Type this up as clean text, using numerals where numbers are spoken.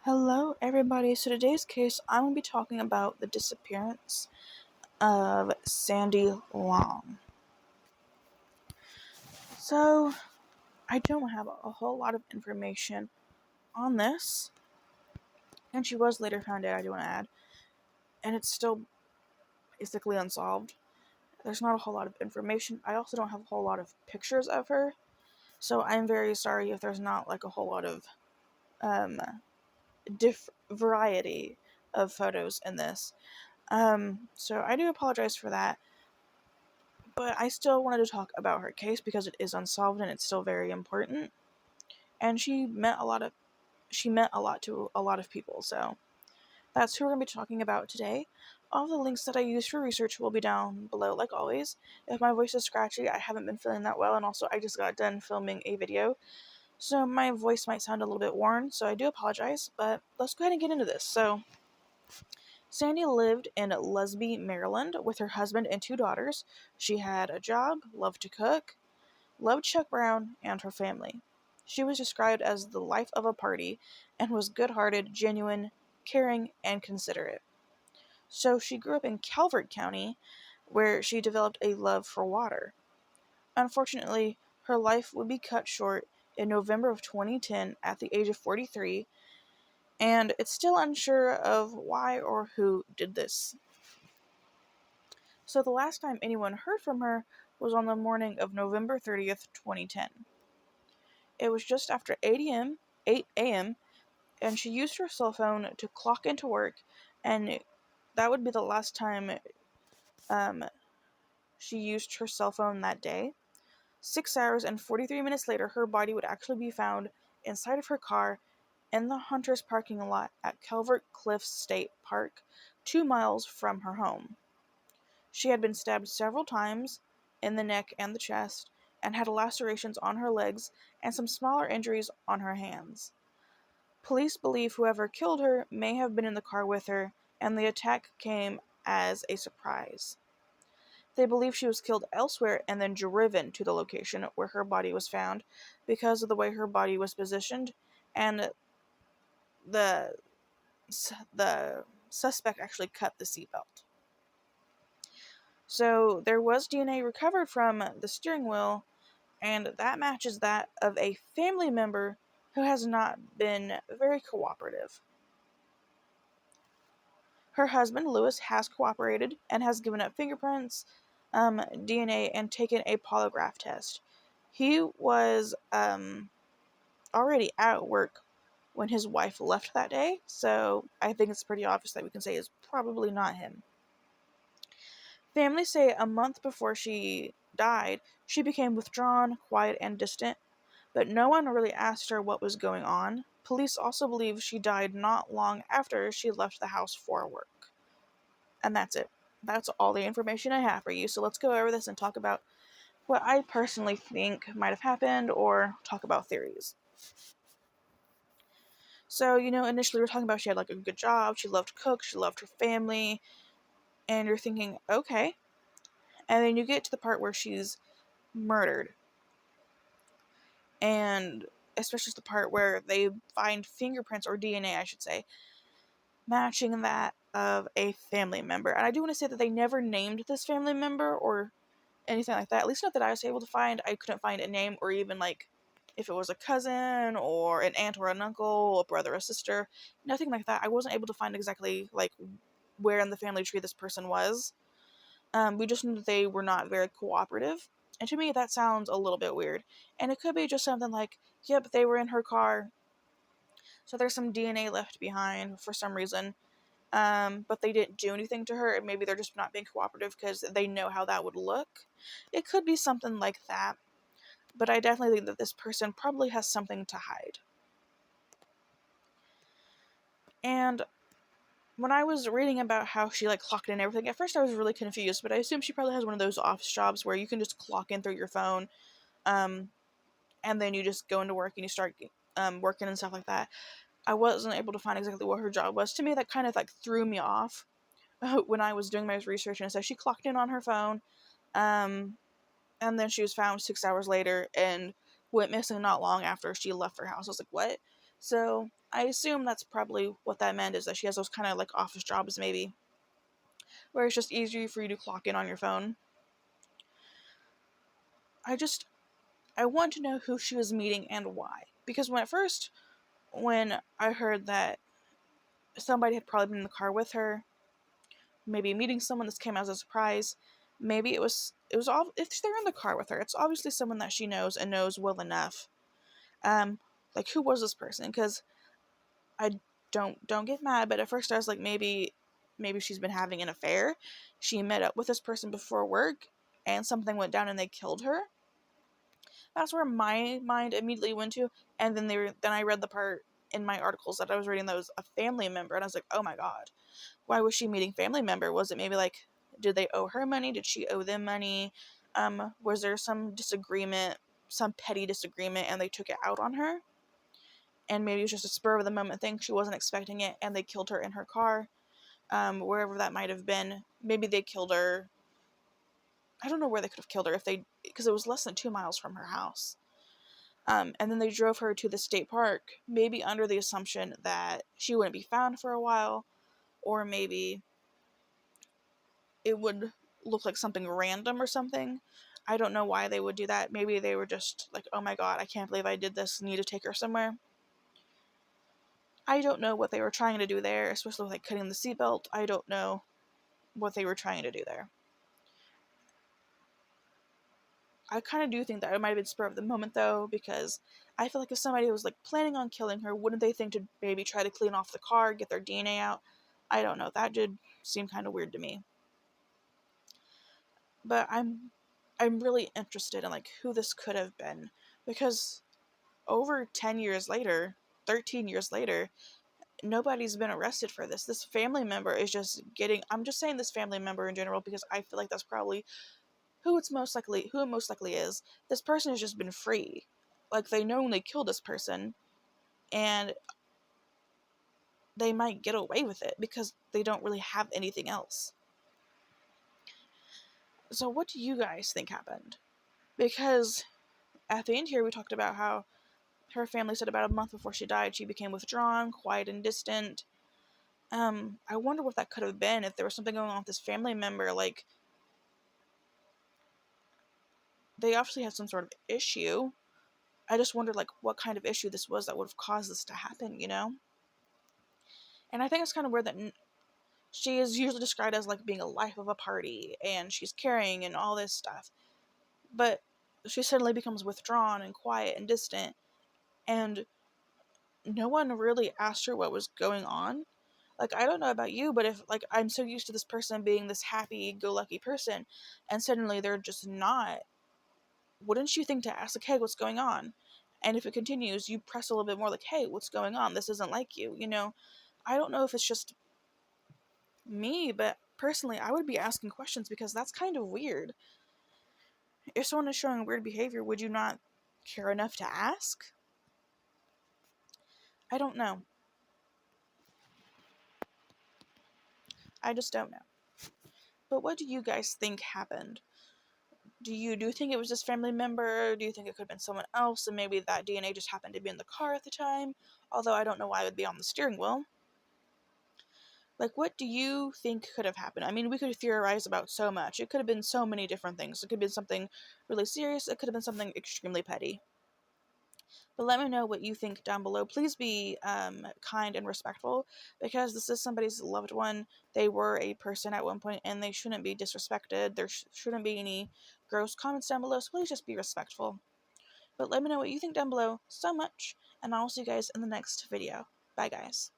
Hello, everybody. So today's case, I'm going to be talking about the disappearance of Sandy Long. So, I don't have a whole lot of information on this, and she was later found dead, I do want to add, and it's still basically unsolved. There's not a whole lot of information. I also don't have a whole lot of pictures of her, so I'm very sorry if there's not like a whole lot of um, variety of photos in this. So I do apologize for that. But I still wanted to talk about her case because it is unsolved and it's still very important. And she meant a lot to a lot of people. So that's who we're going to be talking about today. All the links that I used for research will be down below, like always. If my voice is scratchy, I haven't been feeling that well, and also I just got done filming a video, so my voice might sound a little bit worn, so I do apologize, but let's go ahead and get into this. So, Sandy lived in Lesby, Maryland, with her husband and two daughters. She had a job, loved to cook, loved Chuck Brown and her family. She was described as the life of a party and was good-hearted, genuine, caring, and considerate. So she grew up in Calvert County, where she developed a love for water. Unfortunately, her life would be cut short in November of 2010 at the age of 43, and it's still unsure of why or who did this. So the last time anyone heard from her was on the morning of November 30th, 2010. It was just after 8 a.m., and she used her cell phone to clock into work, and that would be the last time um, she used her cell phone that day. 6 hours and 43 minutes later, her body would actually be found inside of her car in the Hunter's parking lot at Calvert Cliffs State Park, 2 miles from her home. She had been stabbed several times in the neck and the chest, and had lacerations on her legs and some smaller injuries on her hands. Police believe whoever killed her may have been in the car with her, and the attack came as a surprise. They believe she was killed elsewhere and then driven to the location where her body was found because of the way her body was positioned, and the the suspect actually cut the seatbelt. So there was DNA recovered from the steering wheel, and that matches that of a family member who has not been very cooperative. Her husband, Lewis, has cooperated and has given up fingerprints, DNA, and taken a polygraph test. He was already at work when his wife left that day, so I think it's pretty obvious that we can say it's probably not him. Family say a month before she died, she became withdrawn, quiet, and distant, but no one really asked her what was going on. Police also believe she died not long after she left the house for work. And that's it. That's all the information I have for you. So let's go over this and talk about what I personally think might have happened or talk about theories. So, initially we're talking about she had like a good job, she loved to cook, she loved her family, and you're thinking, okay. And then you get to the part where she's murdered. And especially the part where they find fingerprints, or DNA, I should say, matching that of a family member. And I do want to say that they never named this family member or anything like that. At least not that I was able to find. I couldn't find a name, or even like if it was a cousin or an aunt or an uncle, a brother or sister. Nothing like that. I wasn't able to find exactly like where in the family tree this person was. We just knew that they were not very cooperative. And to me, that sounds a little bit weird. And it could be just something like, yep, they were in her car, so there's some DNA left behind for some reason. But they didn't do anything to her, and maybe they're just not being cooperative because they know how that would look. It could be something like that, but I definitely think that this person probably has something to hide. And when I was reading about how she like clocked in and everything, at first I was really confused, but I assume she probably has one of those office jobs where you can just clock in through your phone, um, and then you just go into work and you start working and stuff like that. I wasn't able to find exactly what her job was. To me, that kind of like threw me off when I was doing my research, and it said she clocked in on her phone, um, and then she was found 6 hours later and went missing not long after she left her house. I was like, what? So I assume that's probably what that meant, is that she has those kind of like office jobs maybe, where it's just easier for you to clock in on your phone. I want to know who she was meeting and why. Because when I heard that somebody had probably been in the car with her, maybe meeting someone, this came as a surprise. Maybe it was all, if they're in the car with her, it's obviously someone that she knows and knows well enough. Like, who was this person? Because I don't get mad, but at first I was like, maybe she's been having an affair. She met up with this person before work, and something went down and they killed her. That's where my mind immediately went to. And then I read the part in my articles that I was reading that was a family member, and I was like, oh my god, why was she meeting family member? Was it maybe like, did they owe her money? Did she owe them money? Was there some disagreement, some petty disagreement, and they took it out on her? And maybe it was just a spur of the moment thing. She wasn't expecting it, and they killed her in her car, wherever that might have been. Maybe they killed her. I don't know where they could have killed her because it was less than 2 miles from her house. And then they drove her to the state park, maybe under the assumption that she wouldn't be found for a while, or maybe it would look like something random or something. I don't know why they would do that. Maybe they were just like, oh my god, I can't believe I did this, need to take her somewhere. I don't know what they were trying to do there, especially with like cutting the seatbelt. I don't know what they were trying to do there. I kind of do think that it might have been spur of the moment though, because I feel like if somebody was like planning on killing her, wouldn't they think to maybe try to clean off the car, get their DNA out? I don't know. That did seem kind of weird to me. But I'm really interested in like who this could have been, because over 10 years later, 13 years later, nobody's been arrested for this. This family member is just getting, I'm just saying this family member in general because I feel like that's probably who it most likely is. This person has just been free. Like, they know when they killed this person, and they might get away with it because they don't really have anything else. So what do you guys think happened? Because at the end here we talked about how her family said about a month before she died she became withdrawn, quiet and distant. I wonder what that could have been, if there was something going on with this family member. Like, they obviously had some sort of issue. I just wondered, like, what kind of issue this was that would have caused this to happen, you know? And I think it's kind of weird that she is usually described as, like, being a life of a party, and she's caring and all this stuff. But she suddenly becomes withdrawn and quiet and distant, and no one really asked her what was going on. Like, I don't know about you, but if, like, I'm so used to this person being this happy-go-lucky person, and suddenly they're just not, wouldn't you think to ask, like, hey, what's going on? And if it continues, you press a little bit more, like, hey, what's going on? This isn't like you, you know? I don't know if it's just me, but personally, I would be asking questions because that's kind of weird. If someone is showing weird behavior, would you not care enough to ask? I don't know. I just don't know. But what do you guys think happened? Do you think it was this family member? Do you think it could have been someone else, and maybe that DNA just happened to be in the car at the time? Although I don't know why it would be on the steering wheel. Like, what do you think could have happened? I mean, we could theorize about so much. It could have been so many different things. It could have been something really serious. It could have been something extremely petty. But let me know what you think down below. Please be kind and respectful, because this is somebody's loved one. They were a person at one point, and they shouldn't be disrespected. There shouldn't be any gross comments down below, so please just be respectful. But let me know what you think down below so much, and I'll see you guys in the next video. Bye, guys.